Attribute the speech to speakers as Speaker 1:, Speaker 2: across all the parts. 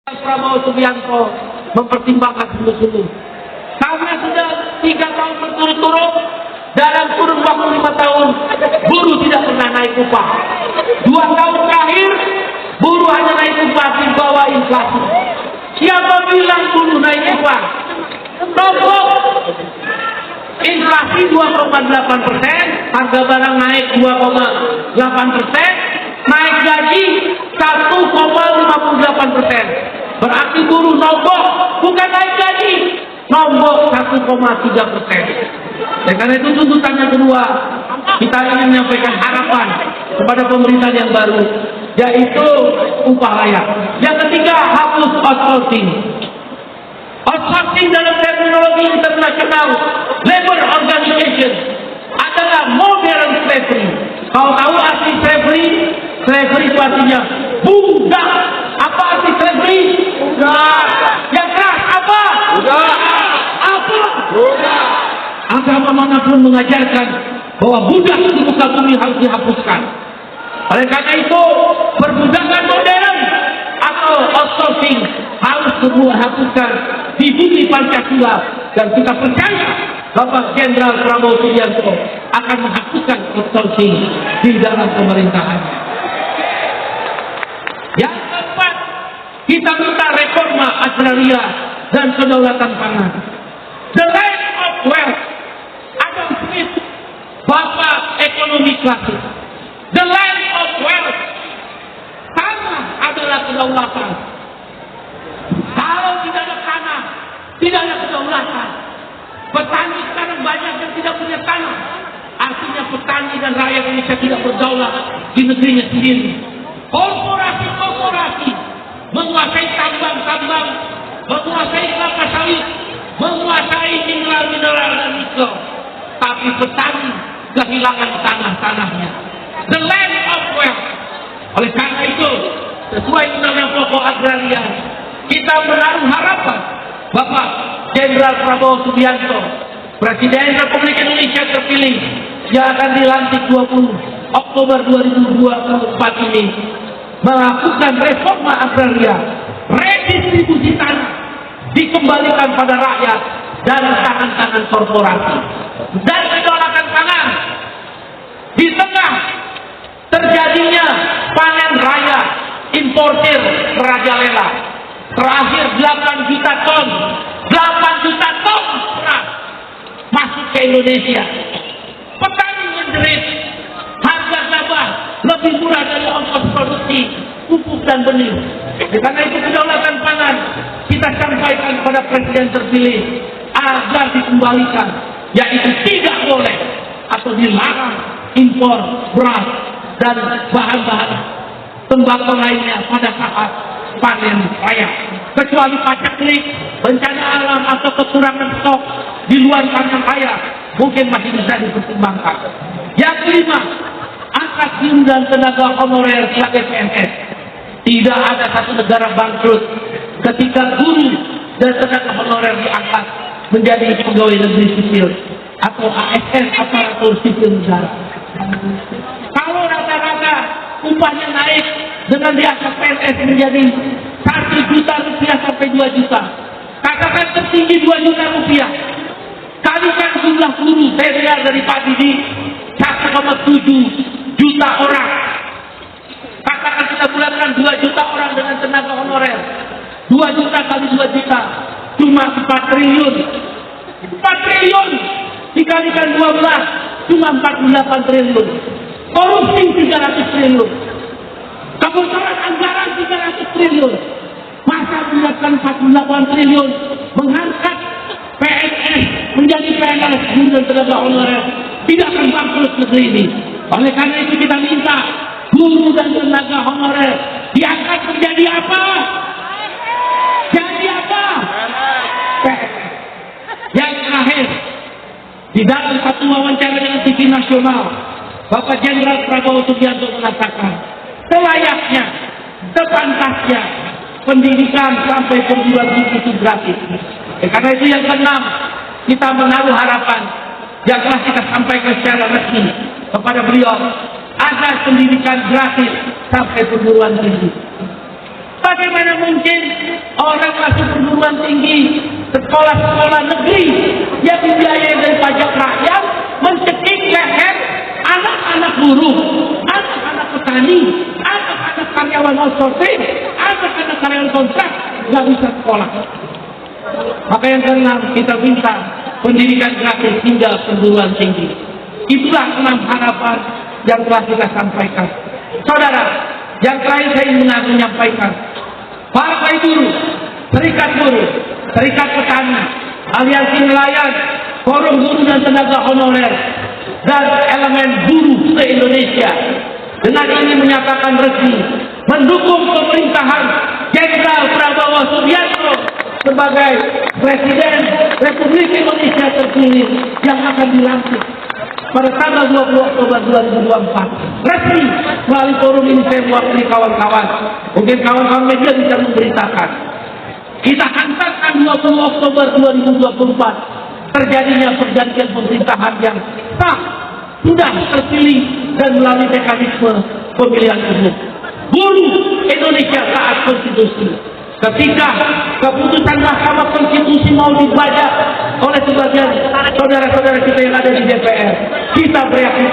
Speaker 1: Prabowo Subianto mempertimbangkan sungguh-sungguh. Karena sudah 3 tahun berturut-turut, dalam kurun waktu 5 tahun, buruh tidak pernah naik upah. 2 tahun terakhir, buruh hanya naik upah di bawah inflasi. Siapa bilang buruh naik upah? Nombok. Inflasi 2,8%, harga barang naik 2,8%, naik gaji 1,58%. Berarti buruh nombok, bukan naik gaji, nombok 1,3%. Dan karena itu tuntutan yang kedua, kita ingin menyampaikan harapan kepada pemerintahan yang baru, yaitu upah layak. Yang ketiga, hapus outsourcing. Outsourcing dalam terminologi internasional labor organization adalah modern slavery. Kau tahu arti slavery? Slavery itu artinya budak. Apa arti slavery? Budak. Yang keras apa? Budak. Apa? Budak. Agama manapun mengajarkan bahwa budak di muka bumi harus dihapuskan. Oleh karena itu, perbudakan modern atau outsourcing harus semua hapuskan di bumi Pancasila, dan kita percaya Bapak Jenderal Prabowo Subianto akan menghapuskan outsourcing di dalam pemerintahannya. Yang keempat, kita minta reforma agraria dan kedaulatan pangan. The land of wealth. Adam Smith, Bapak ekonomi klasik. The land of wealth. Tanah adalah kedaulatan. Kalau tidak ada tanah, tidak ada kedaulatan. Petani sekarang banyak yang tidak punya tanah. Artinya petani dan rakyat Indonesia tidak berdaulat di negerinya sendiri. Korporasi-korporasi menguasai tambang-tambang, menguasai kelapa sawit, menguasai mineral-mineral dan nikel. Tapi petani kehilangan tanah-tanahnya. The land of wealth. Oleh karena itu, sesuai undang-undang pokok agraria, kita menaruh harapan Bapak Jenderal Prabowo Subianto, Presiden Republik Indonesia terpilih yang akan dilantik 20 Oktober 2024 ini, melakukan reforma agraria, redistribusi tanah dikembalikan pada rakyat dan tangan-tangan korporasi, dan kedaulatan pangan. Di tengah terjadinya panen raya, importir merajalela, terakhir 8 juta ton beras masuk ke Indonesia. Petani menjerit, harga gabah lebih murah dari ongkos produksi pupuk dan benih. Karena itu kedaulatan pangan kita sampaikan kepada Presiden terpilih agar dikembalikan, yaitu tidak boleh atau dilarang impor beras dan bahan-bahan tembakau lainnya pada saat panen raya, kecuali paceklik, bencana alam atau kekurangan stok di luar panen raya mungkin masih bisa dipertimbangkan. Yang kelima, angkat iuran tenaga honorer sebagai PNS. Tidak ada satu negara bangkrut ketika guru dan tenaga honorer diangkat menjadi pegawai negeri sipil atau ASN, aparatur sipil negara. Kalau rata-rata upahnya naik dengan diangkat PNS menjadi 1 juta rupiah sampai 2 juta, katakan tertinggi 2 juta rupiah, kalikan jumlah guru. Saya dengar dari Pak Didi 1,7 juta orang. Katakan kita bulatkan 2 juta orang dengan tenaga honorer, 2 juta kali 2 juta cuma 4 triliun. 4 triliun dikalikan 12 cuma 48 triliun. Korupsi 300 triliun. Kebocoran anggaran 300 triliun. Masa bulatkan 48 triliun mengangkat PNS menjadi PNS guru dan tenaga honorer, tidak akan bangkrut negeri ini. Oleh karena itu kita minta guru dan tenaga honorer diangkat menjadi apa? Jadi apa? PNS. Yang terakhir, di dalam satu wawancara dengan TV nasional, Bapak Jenderal Prabowo Subianto mengatakan selayaknya, sepantasnya pendidikan sampai perguruan tinggi itu gratis. Karena itu yang keenam, kita menaruh harapan yang telah kita sampaikan secara resmi kepada beliau, agar pendidikan gratis sampai perguruan tinggi. Bagaimana mungkin orang masuk perguruan tinggi, sekolah-sekolah negeri yang dibiayai dari pajak rakyat, mencekik leher anak-anak buruh, anak-anak petani, anak-anak karyawan outsourcing, anak-anak karyawan kontrak, nggak bisa sekolah. Maka yang keenam, kita minta pendidikan gratis hingga perguruan tinggi. Itulah 6 harapan yang telah kita sampaikan. Saudara, yang terakhir saya ingin menyampaikan, Partai Buruh, Serikat Buruh, Serikat Petani, Aliansi Nelayan, Forum Guru dan Tenaga Honorer, dan elemen buruh se-Indonesia dengan ini menyatakan resmi mendukung pemerintahan Jenderal Prabowo Subianto sebagai Presiden Republik Indonesia terpilih yang akan dilantik pada tanggal 20 Oktober 2024. Resmi melalui forum ini saya mewakili kawan-kawan. Mungkin kawan-kawan media bisa memberitakan. Kita hantarkan 20 Oktober 2024 terjadinya pergantian pemerintahan yang sah, sudah terpilih dan melalui mekanisme pemilihan umum. Buruh Indonesia taat konstitusi. Ketika keputusan Mahkamah Konstitusi mau dibaca oleh sebagian saudara-saudara kita yang ada di DPR, kita beriakan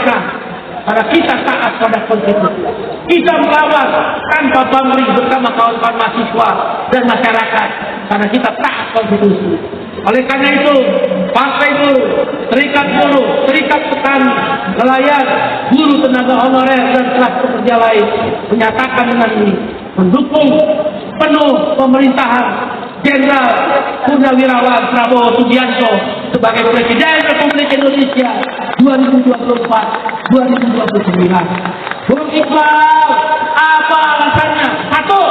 Speaker 1: karena kita taat pada konstitusi. Kita melawan tanpa pamrih bersama kawan-kawan mahasiswa dan masyarakat karena kita taat konstitusi. Oleh karena itu, Partai Buruh, Serikat Buruh, Serikat Petani, Nelayan, Buruh Tenaga Honorer dan kelas pekerja lain menyatakan dengan ini mendukung penuh pemerintahan Jenderal Purnawirawan Prabowo Subianto sebagai Presiden Republik Indonesia 2024-2029. Bung Iqbal, apa alasannya? Satu,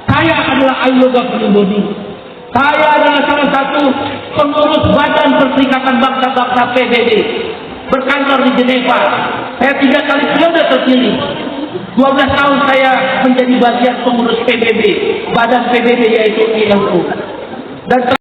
Speaker 1: saya adalah anggota pribadi. Saya adalah salah satu pengurus Badan Perserikatan Bangsa-Bangsa PBB berkantor di Jeneva. Saya 3 kali periode terpilih. 12 tahun saya menjadi bagian pengurus PBB, Badan PBB yaitu ILO. Dan